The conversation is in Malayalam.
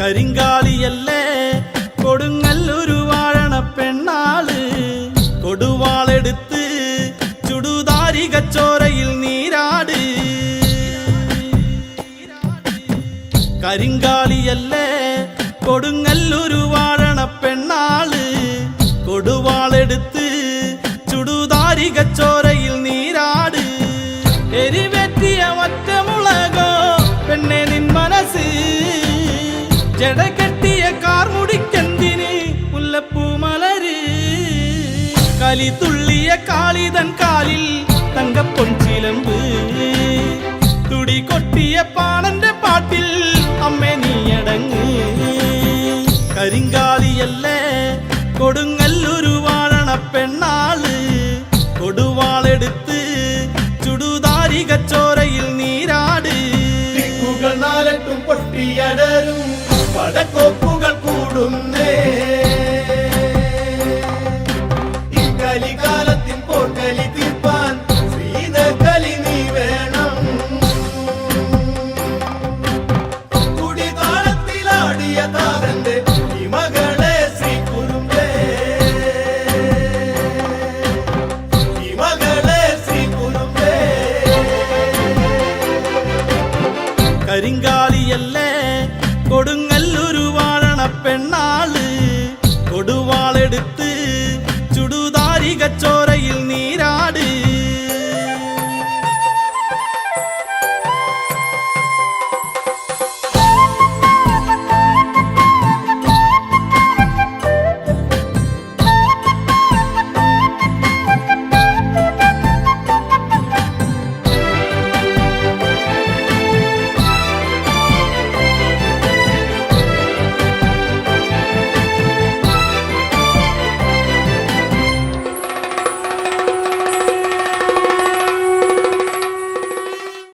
കരിങ്കാളിയല്ലേ കൊടുങ്ങല്ലൊരു വാഴണ പെണ്ണാള് കൊടുവാളെടുത്ത് ചുടുതാരികച്ചോരയിൽ നീരാട് കരിങ്കാളിയല്ലേ കൊടുങ്ങല്ലൊരു വാഴണ പെണ്ണാള് കൊടുവാളെടുത്ത് ചുടുതാരികച്ചോരയിൽ നീരാട് എരിവെറ്റിയ ഒറ്റമുളകോ പെണ്ണെ നിൻ മനസ്സ് ജടകെട്ടിയ കാർമുടിക്കെന്തിന് മുല്ലപ്പൂ മലര് കലി തുള്ളിയ കാളിതൻ കാലിൽ തങ്കപ്പൊൻചിലമ്പ് തുടി കൊട്ടിയ പാണന്റെ പാട്ടിൽ അമ്മേ നീയടങ്ങ് കരിങ്കാളിയല്ലേ കൊടുങ്ങല്ലൊരു വാഴണ പെണ്ണാള് കൊടുവാളെടുത്ത് ചുടുതാരികച്ചോരയിൽ നീരാട് ദിക്കുകൾ നാലട്ടും പൊട്ടിയടരും പടക്കോപ്പുകൾ കൂടുന്നേ